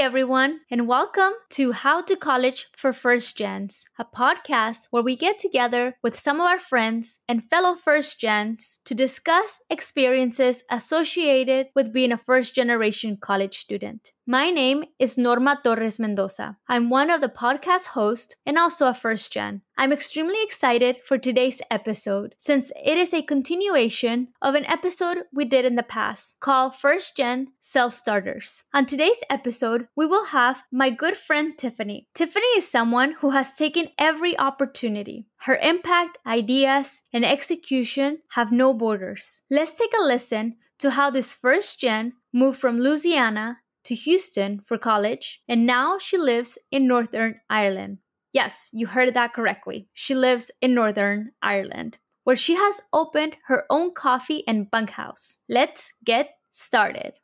everyone, and welcome to How to College for First Gens, a podcast where we get together with some of our friends and fellow First Gens to discuss experiences associated with being a first generation college student. My name is Norma Torres Mendoza. I'm one of the podcast hosts and also a first gen. I'm extremely excited for today's episode since it is a continuation of an episode we did in the past called First Gen Self-Starters. On today's episode, we will have my good friend Tiffany. Tiffany is someone who has taken every opportunity. Her impact, ideas, and execution have no borders. Let's take a listen to how this first gen moved from Louisiana to Houston for college, and now she lives in Northern Ireland. Yes, you heard that correctly. She lives in Northern Ireland, where she has opened her own coffee and bunkhouse. Let's get started.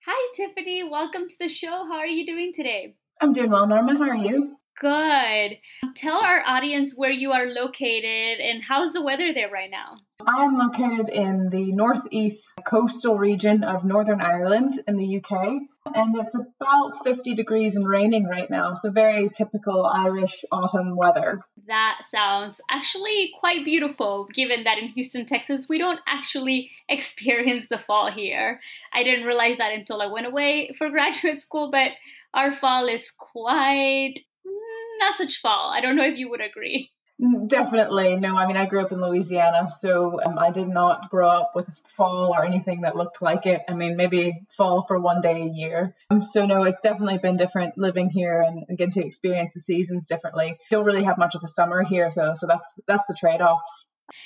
Hi, Tiffany. Welcome to the show. How are you doing today? I'm doing well, Norma. How are you? Good. Tell our audience where you are located and how's the weather there right now? I'm located in the northeast coastal region of Northern Ireland in the UK, and it's about 50 degrees and raining right now, so very typical Irish autumn weather. That sounds actually quite beautiful, given that in Houston, Texas, we don't actually experience the fall here. I didn't realize that until I went away for graduate school, but our fall is quite not such fall. I don't know if you would agree. Definitely. No, I mean, I grew up in Louisiana, so I did not grow up with fall or anything that looked like it. I mean, maybe fall for one day a year. So no, it's definitely been different living here and getting to experience the seasons differently. Don't really have much of a summer here, so that's the trade-off.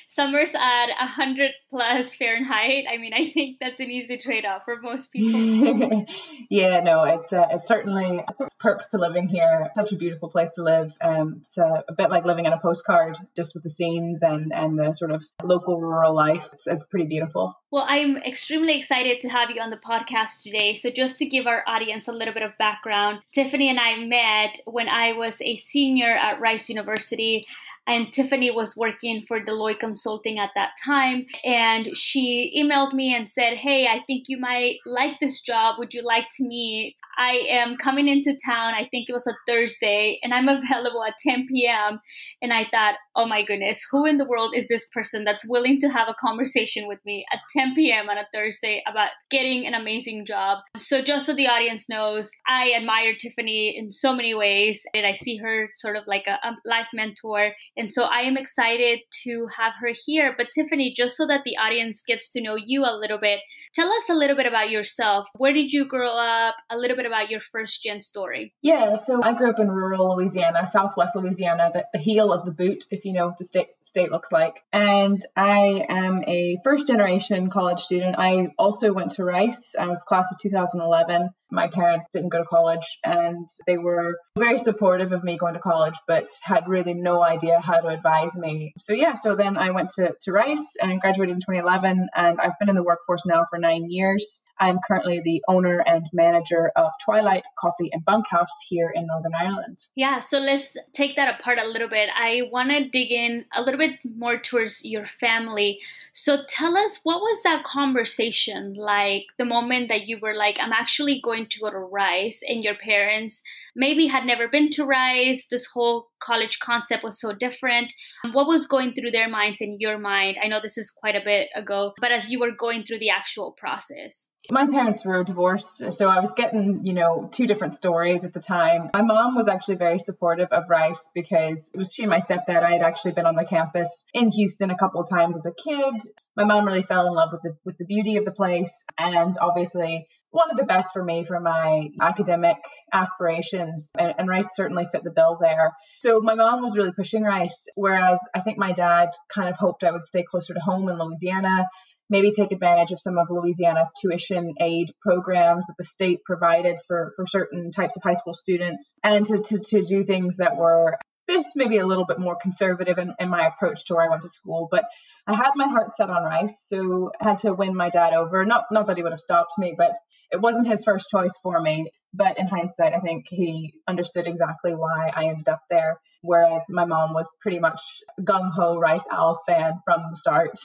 Summers at 100 plus Fahrenheit. I mean, I think that's an easy trade-off for most people. Yeah, no, it's certainly perks to living here. Such a beautiful place to live. It's a bit like living on a postcard, just with the scenes and the sort of local rural life. It's pretty beautiful. Well, I'm extremely excited to have you on the podcast today. So just to give our audience a little bit of background, Tiffany and I met when I was a senior at Rice University. And Tiffany was working for Deloitte Consulting at that time. And she emailed me and said, hey, I think you might like this job. Would you like to meet? I am coming into town. I think it was a Thursday, and I'm available at 10 p.m. And I thought, oh my goodness, who in the world is this person that's willing to have a conversation with me at 10 p.m. on a Thursday about getting an amazing job? So just so the audience knows, I admire Tiffany in so many ways. And I see her sort of like a life mentor. And so I am excited to have her here. But Tiffany, just so that the audience gets to know you a little bit, tell us a little bit about yourself. Where did you grow up? A little bit about your first gen story. Yeah, so I grew up in rural Louisiana, southwest Louisiana, the heel of the boot, if you know what the state looks like. And I am a first generation college student. I also went to Rice. I was class of 2011. My parents didn't go to college, and they were very supportive of me going to college, but had really no idea how to advise me. So then I went to Rice and graduated in 2011, and I've been in the workforce now for 9 years. I'm currently the owner and manager of Twilight Coffee and Bunkhouse here in Northern Ireland. Yeah, so let's take that apart a little bit. I want to dig in a little bit more towards your family. So tell us, what was that conversation like, the moment that you were like, I'm actually going to go to Rice, and your parents maybe had never been to Rice. This whole college concept was so different. What was going through their minds and your mind? I know this is quite a bit ago, but as you were going through the actual process. My parents were divorced, so I was getting, two different stories at the time. My mom was actually very supportive of Rice because it was she and my stepdad. I had actually been on the campus in Houston a couple of times as a kid. My mom really fell in love with the beauty of the place, and obviously wanted the best for me for my academic aspirations, and Rice certainly fit the bill there. So my mom was really pushing Rice, whereas I think my dad kind of hoped I would stay closer to home in Louisiana, maybe take advantage of some of Louisiana's tuition aid programs that the state provided for certain types of high school students, and to do things that were just maybe a little bit more conservative in my approach to where I went to school. But I had my heart set on rice, so I had to win my dad over. Not that he would have stopped me, but it wasn't his first choice for me. But in hindsight, I think he understood exactly why I ended up there. Whereas my mom was pretty much gung-ho Rice Owls fan from the start.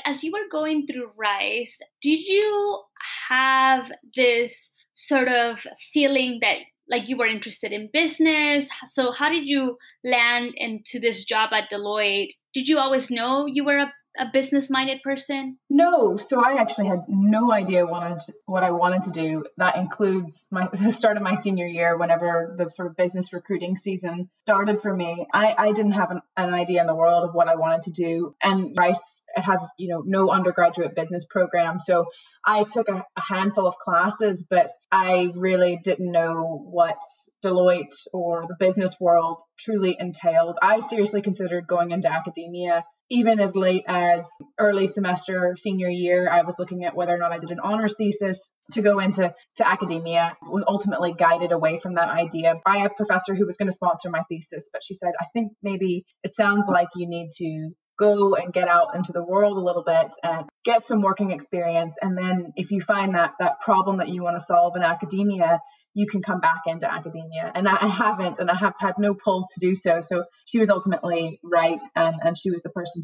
As you were going through Rice, did you have this sort of feeling that like you were interested in business? So how did you land into this job at Deloitte? Did you always know you were a business-minded person? No, so I actually had no idea what I wanted to do. That includes the start of my senior year, whenever the sort of business recruiting season started for me. I didn't have an idea in the world of what I wanted to do. And Rice, it has, no undergraduate business program. So I took a handful of classes, but I really didn't know what Deloitte or the business world truly entailed. I seriously considered going into academia. Even as late as early semester senior year, I was looking at whether or not I did an honors thesis to go into academia. Was ultimately guided away from that idea by a professor who was going to sponsor my thesis. But she said, I think maybe it sounds like you need to go and get out into the world a little bit and get some working experience. And then if you find that problem that you want to solve in academia, you can come back into academia. And I haven't, and I have had no pull to do so. So she was ultimately right. And she was the person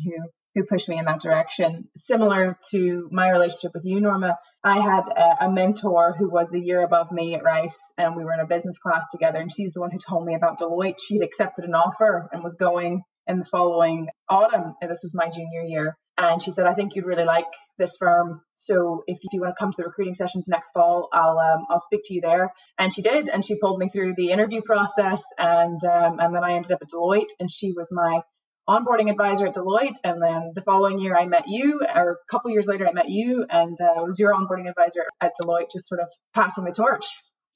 who pushed me in that direction. Similar to my relationship with you, Norma, I had a mentor who was the year above me at Rice, and we were in a business class together. And she's the one who told me about Deloitte. She'd accepted an offer and was going in the following autumn. And this was my junior year. And she said, I think you'd really like this firm. So if you want to come to the recruiting sessions next fall, I'll speak to you there. And she did. And she pulled me through the interview process. And then I ended up at Deloitte, and she was my onboarding advisor at Deloitte. And then the following year I met you, or a couple years later I met you, and was your onboarding advisor at Deloitte, just sort of passing the torch.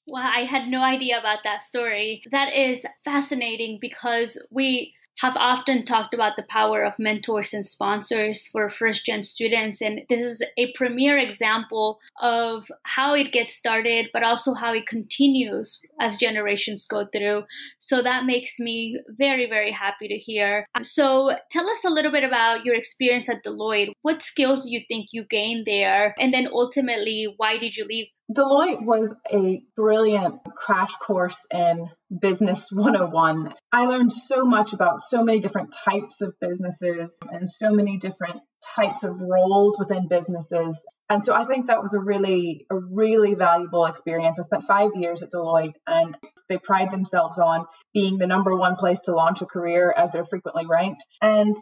Wow, I had no idea about that story. That is fascinating because we have often talked about the power of mentors and sponsors for first-gen students. And this is a premier example of how it gets started, but also how it continues as generations go through. So that makes me very, very happy to hear. So tell us a little bit about your experience at Deloitte. What skills do you think you gained there? And then ultimately, why did you leave? Deloitte was a brilliant crash course in Business 101. I learned so much about so many different types of businesses and so many different types of roles within businesses. And so I think that was a really valuable experience. I spent 5 years at Deloitte, and they pride themselves on being the number one place to launch a career, as they're frequently ranked. And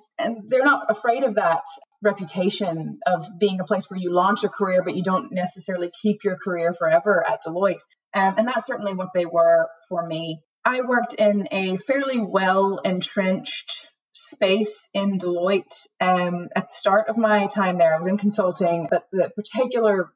they're not afraid of that reputation of being a place where you launch a career, but you don't necessarily keep your career forever at Deloitte. And that's certainly what they were for me. I worked in a fairly well entrenched space in Deloitte. At the start of my time there, I was in consulting, but the particular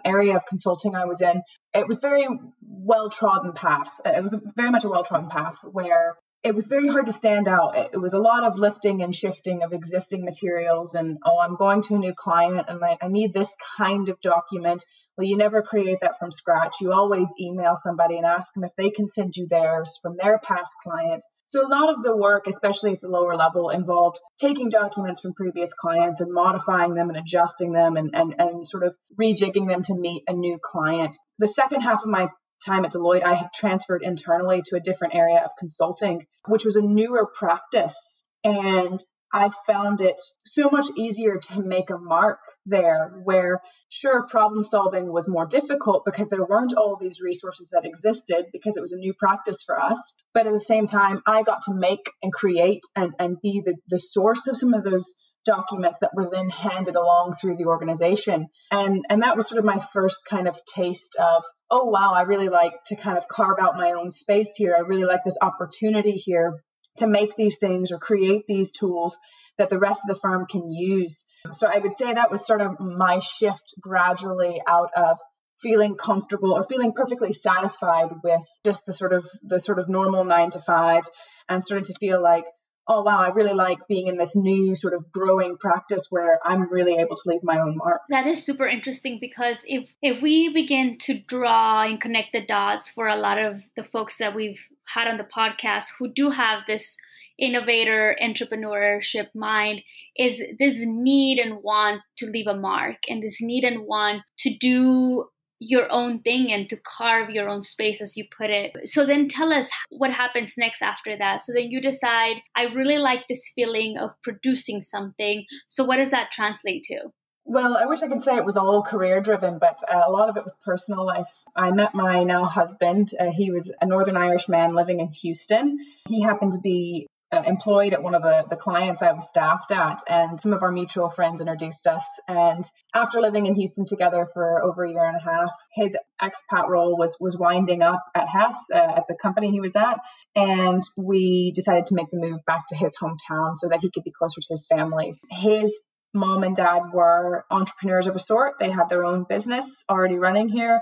area of consulting I was in, it was very well-trodden path. It was very much a well-trodden path where it was very hard to stand out. It was a lot of lifting and shifting of existing materials, and, I'm going to a new client and I need this kind of document. Well, you never create that from scratch. You always email somebody and ask them if they can send you theirs from their past client. So a lot of the work, especially at the lower level, involved taking documents from previous clients and modifying them and adjusting them and sort of rejigging them to meet a new client. The second half of my time at Deloitte, I had transferred internally to a different area of consulting, which was a newer practice. And I found it so much easier to make a mark there, where sure, problem solving was more difficult because there weren't all these resources that existed because it was a new practice for us. But at the same time, I got to make and create and be the source of some of those documents that were then handed along through the organization. And that was sort of my first kind of taste of, oh, wow, I really like to kind of carve out my own space here. I really like this opportunity here to make these things or create these tools that the rest of the firm can use. So I would say that was sort of my shift gradually out of feeling comfortable or feeling perfectly satisfied with just the sort of normal 9 to 5, and started to feel like, oh, wow, I really like being in this new sort of growing practice where I'm really able to leave my own mark. That is super interesting, because if we begin to draw and connect the dots for a lot of the folks that we've had on the podcast who do have this innovator entrepreneurship mind is this need and want to leave a mark, and this need and want to do your own thing and to carve your own space, as you put it. So then tell us what happens next after that. So then you decide, I really like this feeling of producing something. So what does that translate to? Well, I wish I could say it was all career driven, but a lot of it was personal life. I met my now husband. He was a Northern Irish man living in Houston. He happened to be employed at one of the clients I was staffed at, and some of our mutual friends introduced us. And after living in Houston together for over a year and a half, his expat role was winding up at Hess, at the company he was at. And we decided to make the move back to his hometown so that he could be closer to his family. His mom and dad were entrepreneurs of a sort. They had their own business already running here.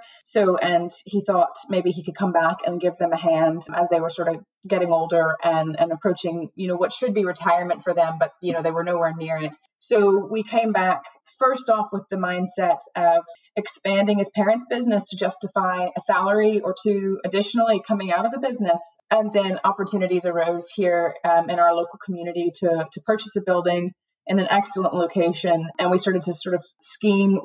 And he thought maybe he could come back and give them a hand as they were sort of getting older and approaching, what should be retirement for them, but, they were nowhere near it. So we came back first off with the mindset of expanding his parents' business to justify a salary or two additionally coming out of the business. And then opportunities arose here in our local community to purchase a building in an excellent location. And we started to sort of scheme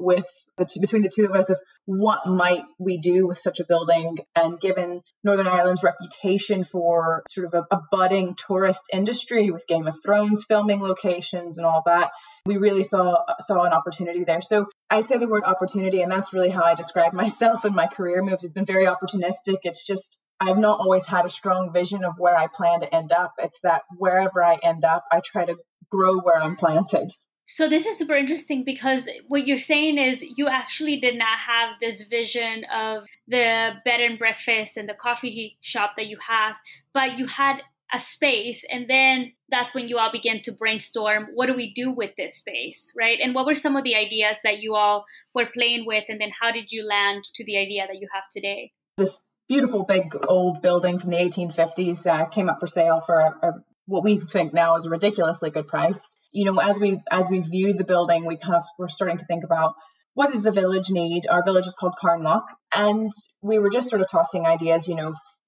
between the two of us of what might we do with such a building. And given Northern Ireland's reputation for sort of a budding tourist industry with Game of Thrones filming locations and all that, we really saw an opportunity there. So I say the word opportunity, and that's really how I describe myself in my career moves. It's been very opportunistic. It's just, I've not always had a strong vision of where I plan to end up. It's that wherever I end up, I try to grow where I'm planted. So this is super interesting, because what you're saying is you actually did not have this vision of the bed and breakfast and the coffee shop that you have, but you had a space, and then that's when you all began to brainstorm, what do we do with this space, right? And what were some of the ideas that you all were playing with, and then how did you land to the idea that you have today? This beautiful big old building from the 1850s came up for sale for what we think now is a ridiculously good price. As we viewed the building, we're starting to think about, what does the village need? Our village is called Carnlough, and we were just sort of tossing ideas.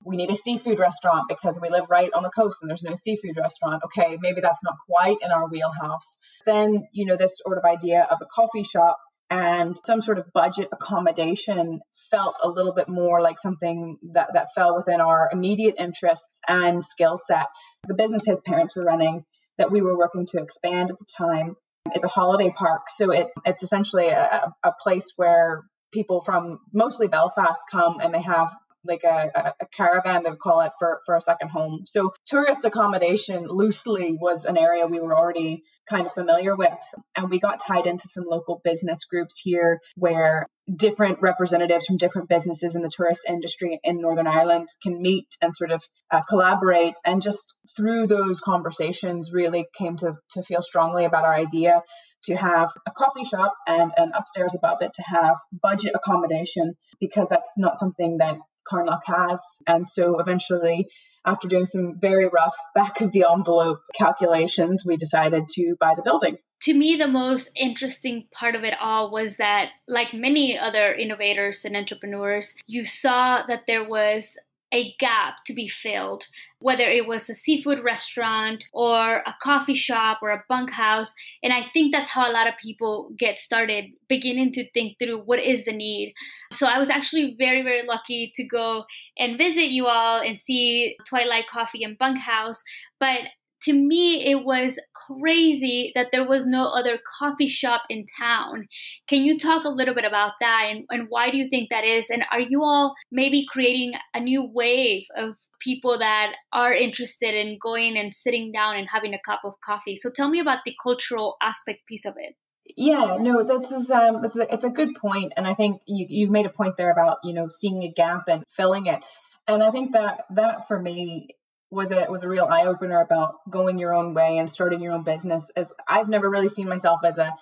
We need a seafood restaurant because we live right on the coast and there's no seafood restaurant. Okay, maybe that's not quite in our wheelhouse. Then, this sort of idea of a coffee shop and some sort of budget accommodation felt a little bit more like something that fell within our immediate interests and skill set. The business his parents were running that we were working to expand at the time is a holiday park. So it's essentially a place where people from mostly Belfast come, and they have like a caravan, they would call it, for a second home. So tourist accommodation loosely was an area we were already kind of familiar with. And we got tied into some local business groups here where different representatives from different businesses in the tourist industry in Northern Ireland can meet and sort of collaborate. And just through those conversations really came to feel strongly about our idea to have a coffee shop and upstairs above it to have budget accommodation, because that's not something that Carnlough has. And so eventually, after doing some very rough back of the envelope calculations, we decided to buy the building. To me, the most interesting part of it all was that, like many other innovators and entrepreneurs, you saw that there was a gap to be filled, whether it was a seafood restaurant or a coffee shop or a bunkhouse. And I think that's how a lot of people get started, beginning to think through what is the need. So I was actually very, very lucky to go and visit you all and see Twilight Coffee and Bunkhouse. But to me, it was crazy that there was no other coffee shop in town. Can you talk a little bit about that, and why do you think that is? And are you all maybe creating a new wave of people that are interested in going and sitting down and having a cup of coffee? So tell me about the cultural aspect piece of it. Yeah, no, it's a good point. And I think you've made a point there about, seeing a gap and filling it. And I think that for me was a real eye opener about going your own way and starting your own business. As I've never really seen myself as a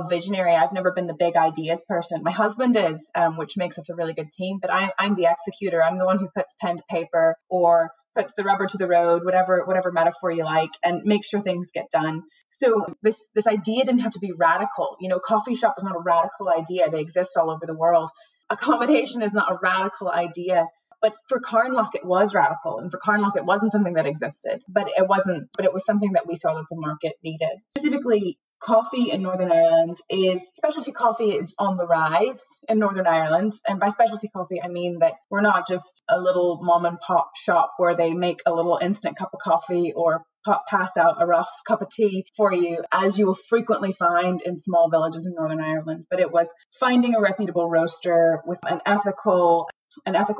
visionary. I've never been the big ideas person. My husband is, which makes us a really good team, but I'm the executor. I'm the one who puts pen to paper or puts the rubber to the road, whatever metaphor you like, and make sure things get done. So this idea didn't have to be radical. Coffee shop is not a radical idea. They exist all over the world. Accommodation is not a radical idea. But for Carnlough, it was radical. And for Carnlough, it wasn't something that existed, but it was something that we saw that the market needed. Specifically, coffee in Northern Ireland specialty coffee is on the rise in Northern Ireland. And by specialty coffee, I mean that we're not just a little mom and pop shop where they make a little instant cup of coffee or pass out a rough cup of tea for you, as you will frequently find in small villages in Northern Ireland. But it was finding a reputable roaster with an ethical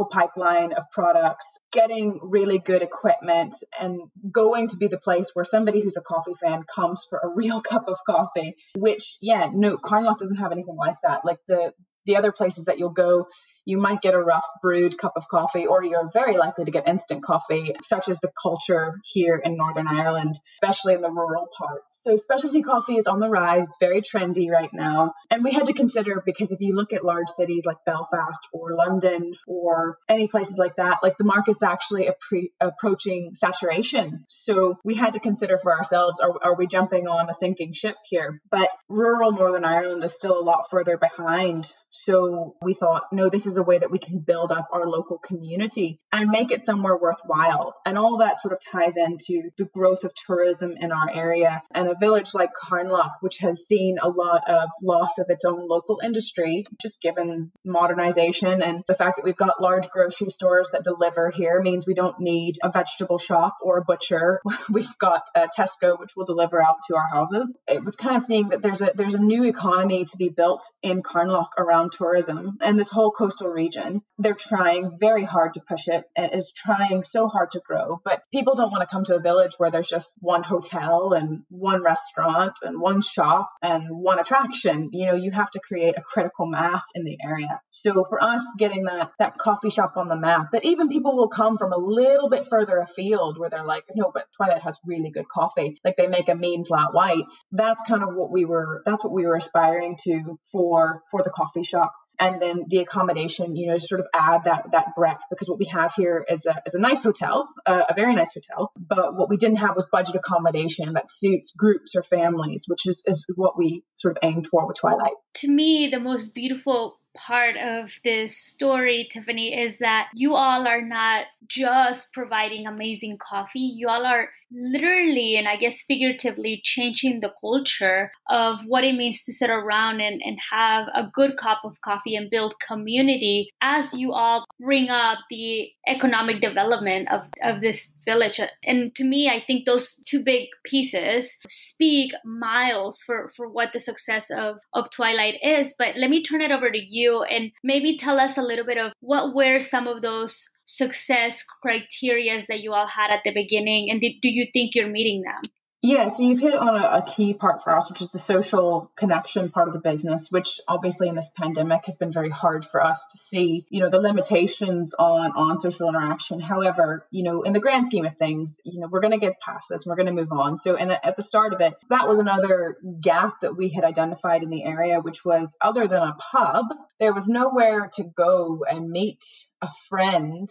pipeline of products, getting really good equipment, and going to be the place where somebody who's a coffee fan comes for a real cup of coffee, which, Carnlough doesn't have anything like that. Like the other places that you'll go, you might get a rough brewed cup of coffee, or you're very likely to get instant coffee, such as the culture here in Northern Ireland, especially in the rural parts. So specialty coffee is on the rise. It's very trendy right now. And we had to consider, because if you look at large cities like Belfast or London or any places like that, like the market's actually approaching saturation. So we had to consider for ourselves, are we jumping on a sinking ship here? But rural Northern Ireland is still a lot further behind. So we thought, no, this is a way that we can build up our local community and make it somewhere worthwhile. And all that sort of ties into the growth of tourism in our area. And a village like Carnlough, which has seen a lot of loss of its own local industry, just given modernization and the fact that we've got large grocery stores that deliver here, means we don't need a vegetable shop or a butcher. We've got a Tesco, which will deliver out to our houses. It was kind of seeing that there's a new economy to be built in Carnlough around tourism, and this whole coastal region. They're trying very hard to push it. It is trying so hard to grow, but people don't want to come to a village where there's just one hotel and one restaurant and one shop and one attraction. You have to create a critical mass in the area. So for us, getting that coffee shop on the map, that even people will come from a little bit further afield where they're like, no, but Twilight has really good coffee. Like, they make a mean flat white. That's kind of what we were aspiring to for the coffee shop. And then the accommodation, to sort of add that breadth, because what we have here is a nice hotel, a very nice hotel. But what we didn't have was budget accommodation that suits groups or families, which is what we sort of aimed for with Twilight. To me, the most beautiful part of this story, Tiffany, is that you all are not just providing amazing coffee. You all are literally, and I guess figuratively, changing the culture of what it means to sit around and have a good cup of coffee and build community, as you all bring up the economic development of this village. And to me, I think those two big pieces speak miles for what the success of Twilight is. But let me turn it over to you and maybe tell us a little bit of what were some of those success criteria that you all had at the beginning, and do you think you're meeting them? Yeah, so you've hit on a key part for us, which is the social connection part of the business, which obviously in this pandemic has been very hard for us to see, the limitations on social interaction. However, in the grand scheme of things, we're going to get past this, we're going to move on. So at the start of it, that was another gap that we had identified in the area, which was, other than a pub, there was nowhere to go and meet a friend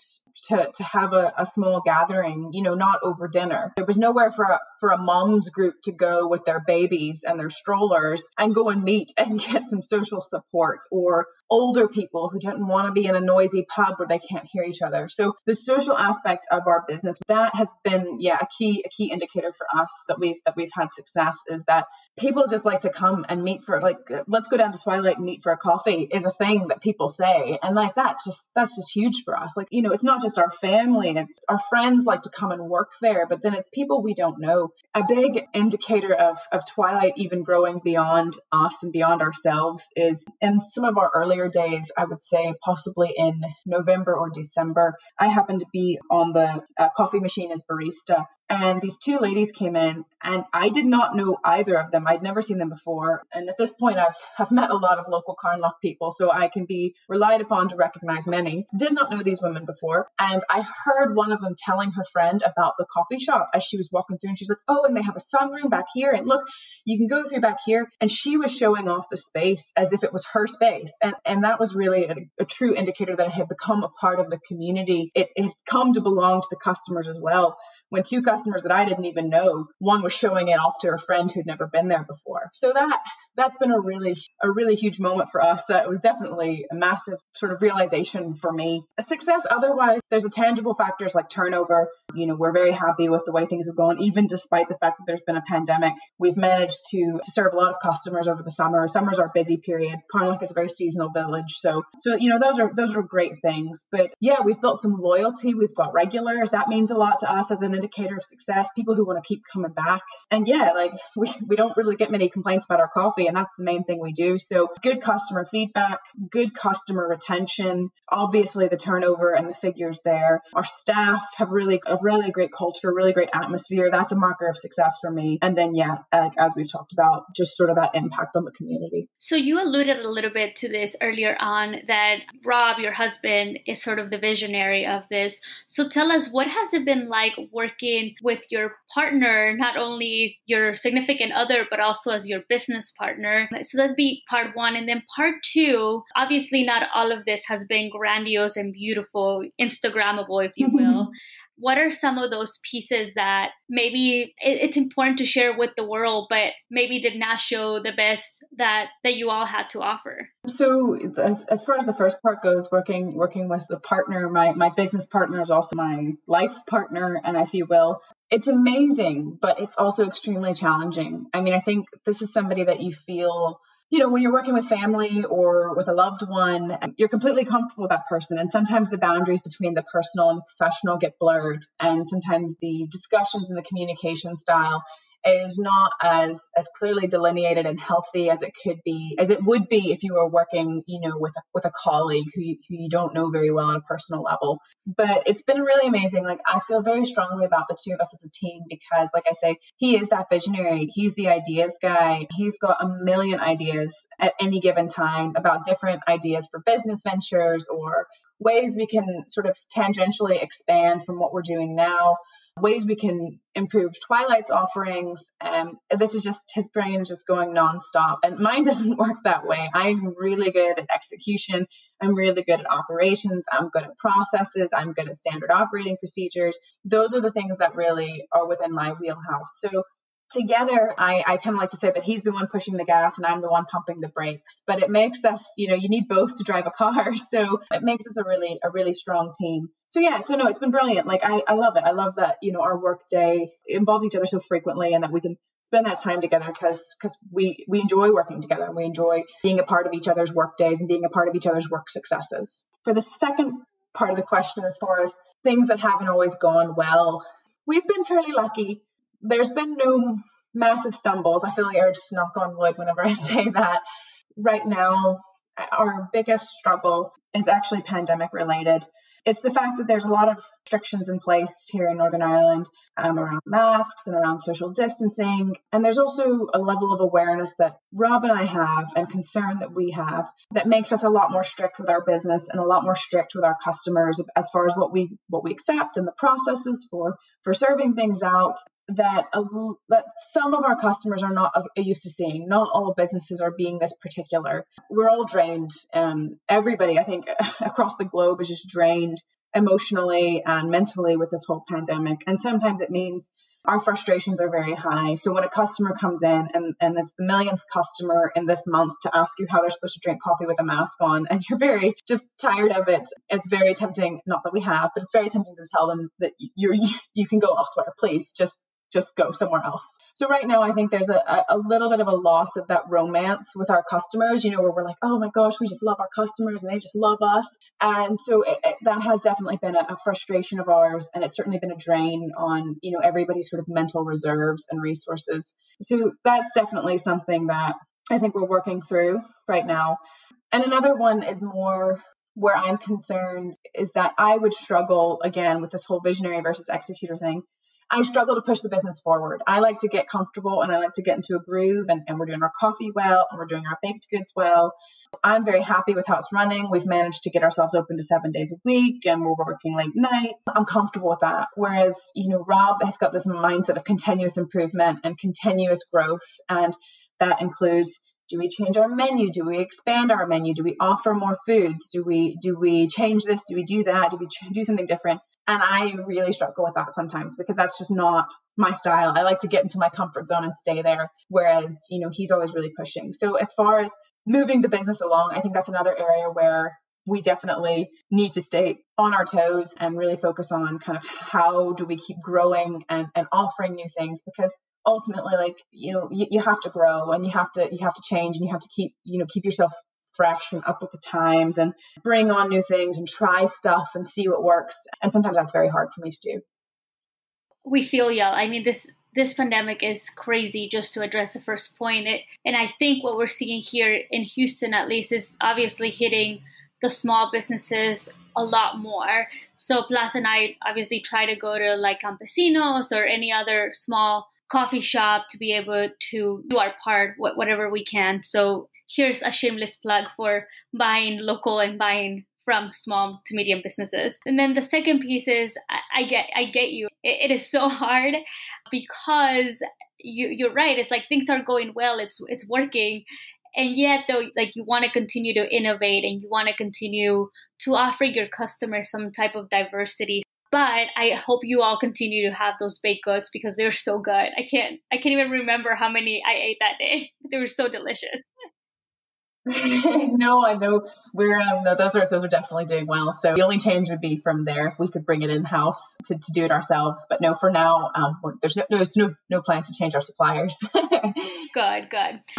to have a small gathering, not over dinner. There was nowhere for a mom's group to go with their babies and their strollers and go and meet and get some social support, or older people who didn't want to be in a noisy pub where they can't hear each other. So the social aspect of our business, that has been, a key indicator for us that we've had success, is that people just like to come and meet for, like, let's go down to Twilight and meet for a coffee is a thing that people say. And like, that's just huge for us. Like, it's not just our family, it's our friends like to come and work there, but then it's people we don't know. A big indicator of Twilight even growing beyond us and beyond ourselves is, in some of our earlier days, I would say possibly in November or December, I happened to be on the coffee machine as barista. And these two ladies came in, and I did not know either of them. I'd never seen them before. And at this point, I've met a lot of local Carnlough people, so I can be relied upon to recognize many. Did not know these women before. And I heard one of them telling her friend about the coffee shop as she was walking through. And she's like, oh, and they have a sunroom back here. And look, you can go through back here. And she was showing off the space as if it was her space. And that was really a true indicator that it had become a part of the community. It had come to belong to the customers as well. When two customers that I didn't even know, one was showing it off to a friend who'd never been there before. So that that's been a really huge moment for us. It was definitely a massive sort of realization for me. A success otherwise, there's a tangible factors like turnover. We're very happy with the way things have gone, even despite the fact that there's been a pandemic. We've managed to serve a lot of customers over the summer. Summer's our busy period. Carnlough is a very seasonal village. So those are great things. But yeah, we've built some loyalty. We've got regulars. That means a lot to us as an indicator of success, people who want to keep coming back. And yeah, like we don't really get many complaints about our coffee, and that's the main thing we do. So good customer feedback, good customer retention, obviously the turnover and the figures there. Our staff have a really great culture, really great atmosphere. That's a marker of success for me. And then yeah, as we've talked about, just sort of that impact on the community. So you alluded a little bit to this earlier on, that Rob, your husband, is sort of the visionary of this. So tell us, what has it been like working with your partner, not only your significant other, but also as your business partner? So that'd be part one. And then part two, obviously not all of this has been grandiose and beautiful, Instagrammable, if you will. What are some of those pieces that maybe it's important to share with the world, but maybe did not show the best that you all had to offer? So as far as the first part goes, working with the partner, my business partner is also my life partner, and if you will, it's amazing, but it's also extremely challenging. I mean, I think this is somebody that you feel, when you're working with family or with a loved one, you're completely comfortable with that person. And sometimes the boundaries between the personal and the professional get blurred. And sometimes the discussions and the communication style is not as clearly delineated and healthy as it would be if you were working, with a colleague who you don't know very well on a personal level. But it's been really amazing. Like, I feel very strongly about the two of us as a team because, like I say, he is that visionary. He's the ideas guy. He's got a million ideas at any given time about different ideas for business ventures or ways we can sort of tangentially expand from what we're doing now, ways we can improve Twilight's offerings. This is just, his brain is just going nonstop. And mine doesn't work that way. I'm really good at execution. I'm really good at operations. I'm good at processes. I'm good at standard operating procedures. Those are the things that really are within my wheelhouse. So together, I kind of like to say that he's the one pushing the gas and I'm the one pumping the brakes. But it makes us, you need both to drive a car. So it makes us a really strong team. So yeah, no, it's been brilliant. Like, I love it. I love that, our work day involves each other so frequently and that we can spend that time together because we enjoy working together and we enjoy being a part of each other's work days and being a part of each other's work successes. For the second part of the question, as far as things that haven't always gone well, we've been fairly lucky. There's been no massive stumbles. I feel like I urge to knock on wood whenever I say that. Right now, our biggest struggle is actually pandemic related. It's the fact that there's a lot of restrictions in place here in Northern Ireland around masks and around social distancing. And there's also a level of awareness that Rob and I have and concern that we have that makes us a lot more strict with our business and a lot more strict with our customers as far as what we accept and the processes for serving things out that some of our customers are not used to seeing. Not all businesses are being this particular. We're all drained. Everybody, I think, across the globe is just drained emotionally and mentally with this whole pandemic. And sometimes it means our frustrations are very high. So when a customer comes in and it's the millionth customer in this month to ask you how they're supposed to drink coffee with a mask on, and you're very just tired of it, it's very tempting, not that we have, but it's very tempting to tell them that you can go elsewhere, please, just go somewhere else. So right now, I think there's a little bit of a loss of that romance with our customers, where we're like, oh my gosh, we just love our customers and they just love us. And so that has definitely been a frustration of ours. And it's certainly been a drain on, everybody's sort of mental reserves and resources. So that's definitely something that I think we're working through right now. And another one is more where I'm concerned is that I would struggle again with this whole visionary versus executor thing. I struggle to push the business forward. I like to get comfortable and I like to get into a groove and we're doing our coffee well and we're doing our baked goods well. I'm very happy with how it's running. We've managed to get ourselves open to 7 days a week and we're working late nights. I'm comfortable with that. Whereas, Rob has got this mindset of continuous improvement and continuous growth. And that includes, do we change our menu? Do we expand our menu? Do we offer more foods? Do we change this? Do we do that? Do we do something different? And I really struggle with that sometimes because that's just not my style. I like to get into my comfort zone and stay there. Whereas, he's always really pushing. So as far as moving the business along, I think that's another area where we definitely need to stay on our toes and really focus on kind of how do we keep growing and offering new things, because ultimately, you have to grow and you have to change, and you have to keep yourself fresh and up with the times and bring on new things and try stuff and see what works. And sometimes that's very hard for me to do. We feel you. I mean, this pandemic is crazy, just to address the first point. And I think what we're seeing here in Houston, at least, is obviously hitting the small businesses a lot more. So Plaza and I obviously try to go to like Campesinos or any other small coffee shop to be able to do our part, whatever we can. So here's a shameless plug for buying local and buying from small to medium businesses. And then the second piece is I get you. It is so hard because you're right. It's like things are going well. It's working. And yet, though, like you want to continue to innovate and you want to continue to offer your customers some type of diversity. But I hope you all continue to have those baked goods because they're so good. I can't even remember how many I ate that day. They were so delicious. No, I know we're no, those are definitely doing well. So the only change would be from there if we could bring it in house to do it ourselves. But no, for now, there's no plans to change our suppliers. Good.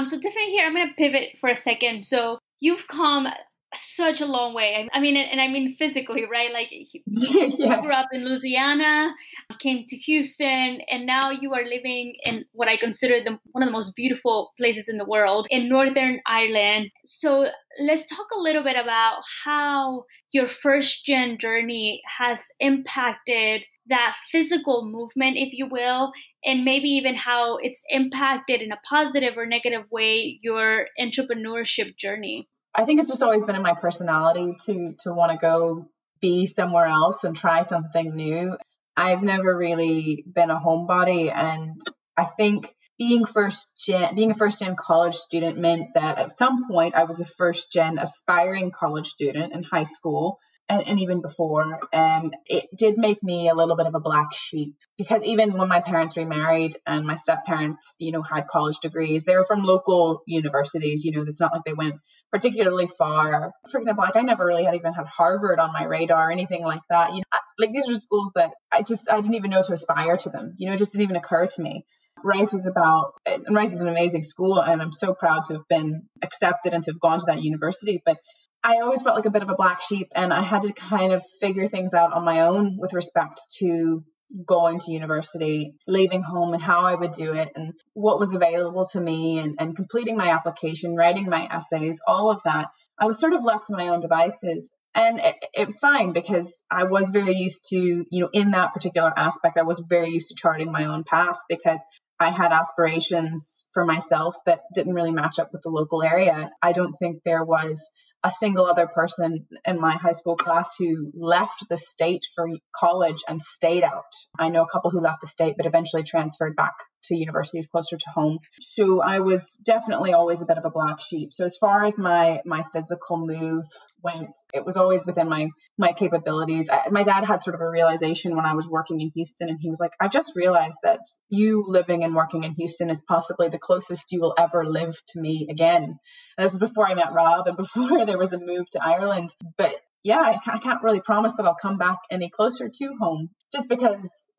So Tiffany, here I'm going to pivot for a second. So you've come such a long way. I mean physically, right? Like you grew up in Louisiana, came to Houston, and now you are living in what I consider one of the most beautiful places in the world, in Northern Ireland. So let's talk a little bit about how your first gen journey has impacted that physical movement, if you will, and maybe even how it's impacted in a positive or negative way your entrepreneurship journey. I think it's just always been in my personality to want to go be somewhere else and try something new. I've never really been a homebody, and I think being a first gen college student meant that at some point I was a first gen aspiring college student in high school. And even before, it did make me a little bit of a black sheep, because even when my parents remarried and my step parents, had college degrees, they were from local universities. It's not like they went particularly far. For example, I never really had Harvard on my radar or anything like that. These were schools that I didn't even know to aspire to them. It just didn't even occur to me. Rice is an amazing school, and I'm so proud to have been accepted and to have gone to that university. But I always felt like a bit of a black sheep, and I had to kind of figure things out on my own with respect to going to university, leaving home, and how I would do it, and what was available to me, and completing my application, writing my essays, all of that. I was sort of left to my own devices. And it was fine, because I was very used to, in that particular aspect, I was very used to charting my own path, because I had aspirations for myself that didn't really match up with the local area. I don't think there was a single other person in my high school class who left the state for college and stayed out. I know a couple who left the state, but eventually transferred back to universities closer to home. So I was definitely always a bit of a black sheep. So as far as my physical move went, it was always within my capabilities. My dad had sort of a realization when I was working in Houston, and he was like, I've just realized that you living and working in Houston is possibly the closest you will ever live to me again. And this is before I met Rob and before there was a move to Ireland. But yeah, I can't really promise that I'll come back any closer to home, just because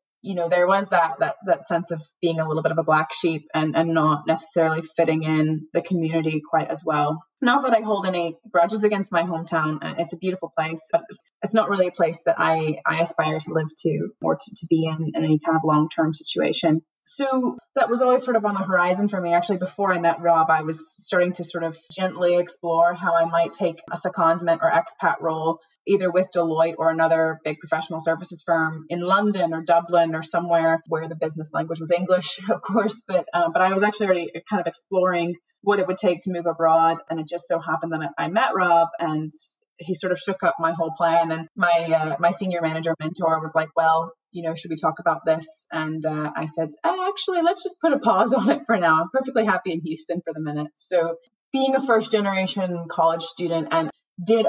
there was that sense of being a little bit of a black sheep and not necessarily fitting in the community quite as well. Not that I hold any grudges against my hometown. It's a beautiful place, but it's not really a place that I aspire to live to, or to be in any kind of long-term situation. So that was always sort of on the horizon for me. Actually, before I met Rob, I was starting to sort of gently explore how I might take a secondment or expat role, either with Deloitte or another big professional services firm in London or Dublin or somewhere where the business language was English, of course. But I was actually already kind of exploring what it would take to move abroad. And it just so happened that I met Rob, and he sort of shook up my whole plan. And my senior manager mentor was like, well, should we talk about this? And I said, actually, let's just put a pause on it for now. I'm perfectly happy in Houston for the minute. So being a first generation college student, and did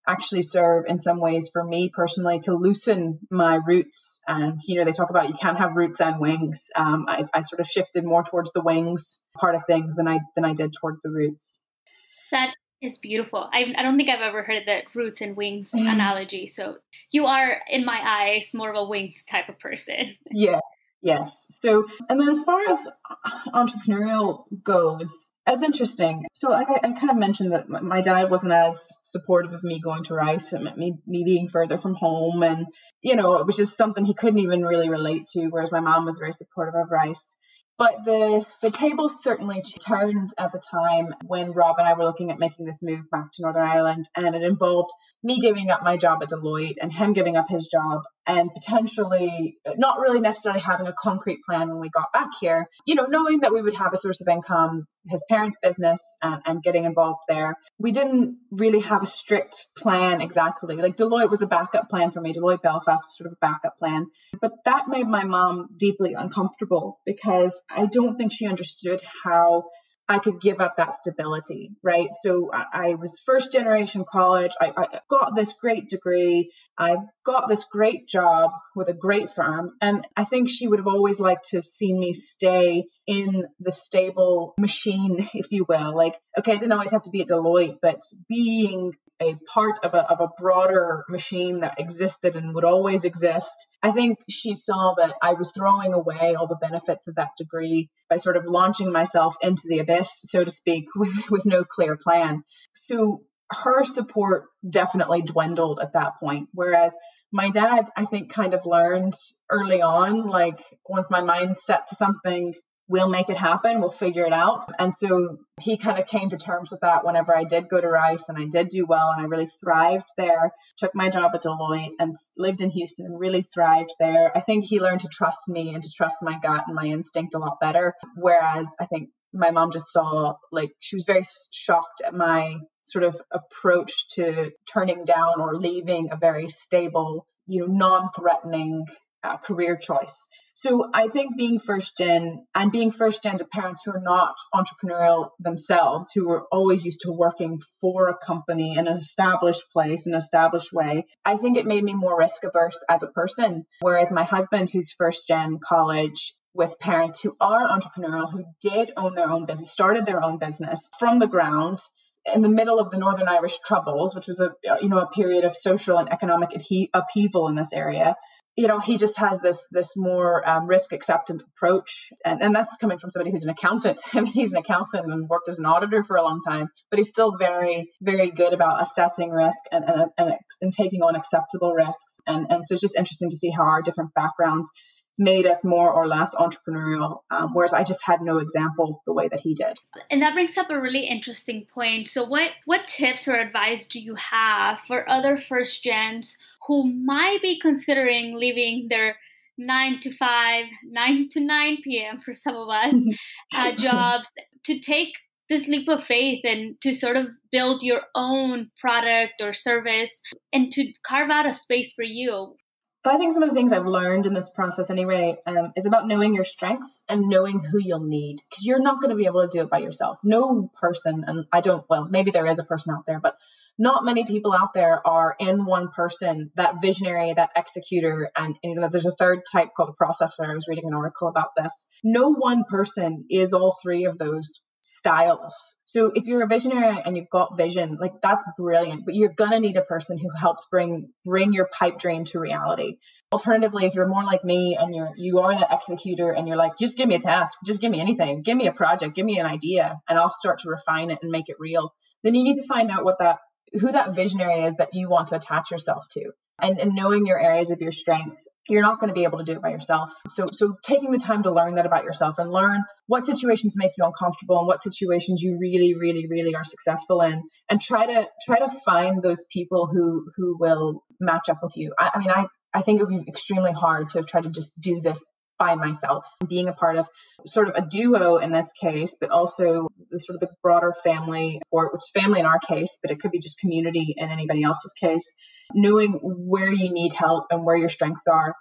actually serve in some ways for me personally to loosen my roots. And, they talk about you can't have roots and wings. I sort of shifted more towards the wings part of things than I did towards the roots. That is beautiful. I don't think I've ever heard the roots and wings analogy. So you are, in my eyes, more of a wings type of person. Yeah. Yes. So, and then as far as entrepreneurial goes, as interesting. So I kind of mentioned that my dad wasn't as supportive of me going to Rice and me being further from home. And, it was just something he couldn't even really relate to, whereas my mom was very supportive of Rice. But the tables certainly turned at the time when Rob and I were looking at making this move back to Northern Ireland, and it involved me giving up my job at Deloitte and him giving up his job, and potentially not really necessarily having a concrete plan when we got back here, knowing that we would have a source of income, his parents' business, and getting involved there. We didn't really have a strict plan exactly. Like Deloitte was a backup plan for me. Deloitte Belfast was sort of a backup plan. But that made my mom deeply uncomfortable because I don't think she understood how I could give up that stability, right? So I was first generation college. I got this great degree. I got this great job with a great firm. And I think she would have always liked to have seen me stay in the stable machine, if you will. Like, okay, I didn't always have to be at Deloitte, but being a part of a broader machine that existed and would always exist. I think she saw that I was throwing away all the benefits of that degree by sort of launching myself into the abyss, so to speak, with no clear plan. So her support definitely dwindled at that point. Whereas my dad, I think, kind of learned early on, like once my mind's set to something, we'll make it happen. We'll figure it out. And so he kind of came to terms with that whenever I did go to Rice and I did do well and I really thrived there, took my job at Deloitte and lived in Houston and really thrived there. I think he learned to trust me and to trust my gut and my instinct a lot better. Whereas I think my mom just saw, like, she was very shocked at my sort of approach to turning down or leaving a very stable, non-threatening career choice. So I think being first gen to parents who are not entrepreneurial themselves, who are always used to working for a company in an established place, an established way, I think it made me more risk averse as a person. Whereas my husband, who's first gen college, with parents who are entrepreneurial, who did own their own business, started their own business from the ground, in the middle of the Northern Irish Troubles, which was a period of social and economic upheaval in this area. He just has this more risk acceptant approach. And that's coming from somebody who's an accountant. I mean, he's an accountant and worked as an auditor for a long time, but he's still very, very good about assessing risk and taking on acceptable risks. And so it's just interesting to see how our different backgrounds made us more or less entrepreneurial, whereas I just had no example the way that he did. And that brings up a really interesting point. So what tips or advice do you have for other first gens who might be considering leaving their 9 to 5, 9 to 9 p.m. for some of us jobs to take this leap of faith and to sort of build your own product or service and to carve out a space for you? But I think some of the things I've learned in this process anyway is about knowing your strengths and knowing who you'll need, because you're not going to be able to do it by yourself. No person, and maybe there is a person out there, but not many people out there are in one person, that visionary, that executor, and there's a third type called a processor. I was reading an article about this. No one person is all three of those styles. So if you're a visionary and you've got vision, like that's brilliant, but you're going to need a person who helps bring your pipe dream to reality. Alternatively, if you're more like me and you are the executor and you're like, just give me a task, just give me anything, give me a project, give me an idea, and I'll start to refine it and make it real, then you need to find out who that visionary is that you want to attach yourself to. And knowing your areas of your strengths, you're not going to be able to do it by yourself. So taking the time to learn that about yourself and learn what situations make you uncomfortable and what situations you really, really, really are successful in, and try to find those people who will match up with you. I think it would be extremely hard to try to just do this by myself. Being a part of sort of a duo in this case, but also the broader family, which is family in our case, but it could be just community in anybody else's case. Knowing where you need help and where your strengths are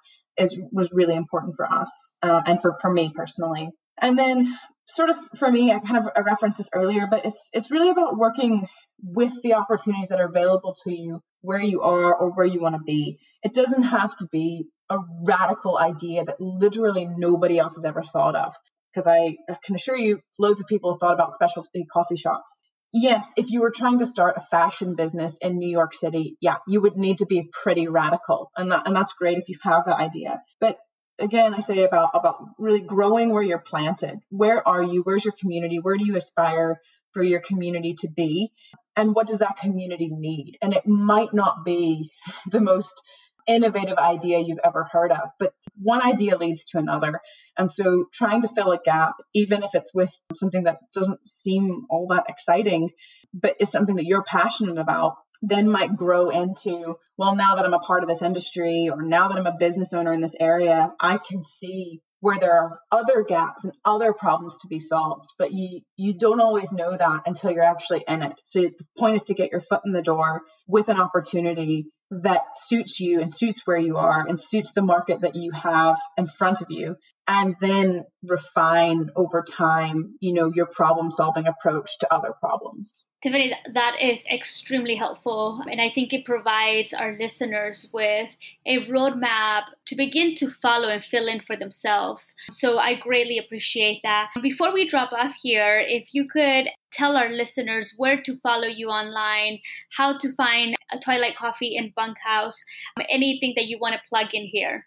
was really important for us and for me personally. And then sort of, for me, I kind of referenced this earlier, but it's really about working with the opportunities that are available to you where you are or where you want to be. It doesn't have to be a radical idea that literally nobody else has ever thought of. Because I can assure you, loads of people have thought about specialty coffee shops. Yes, if you were trying to start a fashion business in New York City, yeah, you would need to be pretty radical. And that's great if you have that idea. But again, I say about really growing where you're planted. Where are you? Where's your community? Where do you aspire for your community to be? And what does that community need? And it might not be the most innovative idea you've ever heard of, but one idea leads to another. And so trying to fill a gap, even if it's with something that doesn't seem all that exciting, but is something that you're passionate about, then might grow into, well, now that I'm a part of this industry, or now that I'm a business owner in this area, I can see where there are other gaps and other problems to be solved. But you don't always know that until you're actually in it. So the point is to get your foot in the door with an opportunity that suits you and suits where you are and suits the market that you have in front of you, and then refine over time, your problem solving approach to other problems. Tiffany, that is extremely helpful. And I think it provides our listeners with a roadmap to begin to follow and fill in for themselves. So I greatly appreciate that. Before we drop off here, if you could tell our listeners where to follow you online, how to find a Twilight Coffee in Bunkhouse, anything that you want to plug in here.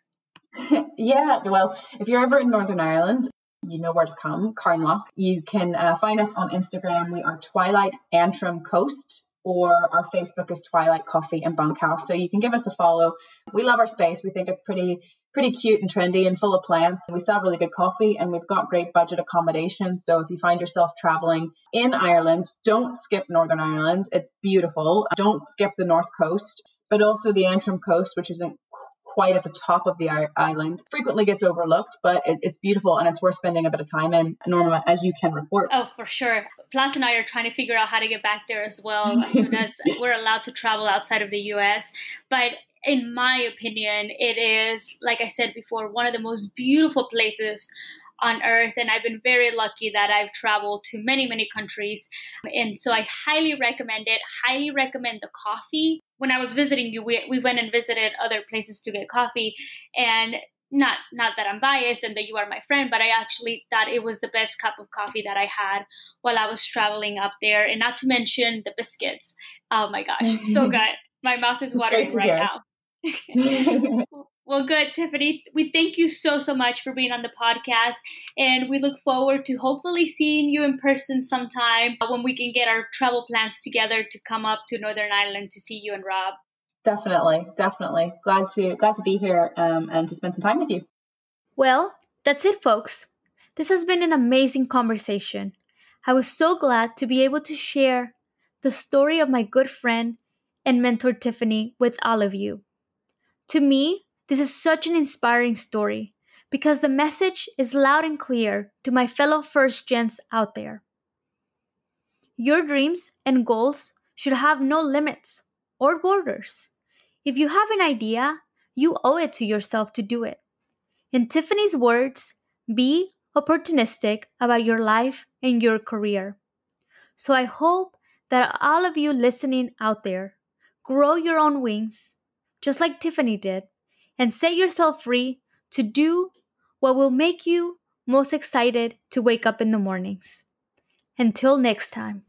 Yeah, well, if you're ever in Northern Ireland, you know where to come, Carnlough. You can find us on Instagram. We are Twilight Antrim Coast, or our Facebook is Twilight Coffee and Bunkhouse. So you can give us a follow. We love our space. We think it's pretty cute and trendy and full of plants. We sell really good coffee, and we've got great budget accommodation. So if you find yourself traveling in Ireland, don't skip Northern Ireland. It's beautiful. Don't skip the North Coast, but also the Antrim Coast, which isn't quite at the top of the island, frequently gets overlooked, but it's beautiful and it's worth spending a bit of time in, Norma, as you can report. Oh, for sure. Plas and I are trying to figure out how to get back there as well, as soon as we're allowed to travel outside of the US. But in my opinion, it is, like I said before, one of the most beautiful places on earth. And I've been very lucky that I've traveled to many, many countries. And so I highly recommend it. Highly recommend the coffee. When I was visiting you, we went and visited other places to get coffee. And not that I'm biased and that you are my friend, but I actually thought it was the best cup of coffee that I had while I was traveling up there. And not to mention the biscuits. Oh my gosh, so good. My mouth is watering right now. Well, good, Tiffany. We thank you so much for being on the podcast. And we look forward to hopefully seeing you in person sometime when we can get our travel plans together to come up to Northern Ireland to see you and Rob. Definitely. Glad to be here and to spend some time with you. Well, that's it, folks. This has been an amazing conversation. I was so glad to be able to share the story of my good friend and mentor Tiffany with all of you. To me, this is such an inspiring story because the message is loud and clear to my fellow first gens out there. Your dreams and goals should have no limits or borders. If you have an idea, you owe it to yourself to do it. In Tiffany's words, be opportunistic about your life and your career. So I hope that all of you listening out there grow your own wings, just like Tiffany did, and set yourself free to do what will make you most excited to wake up in the mornings. Until next time.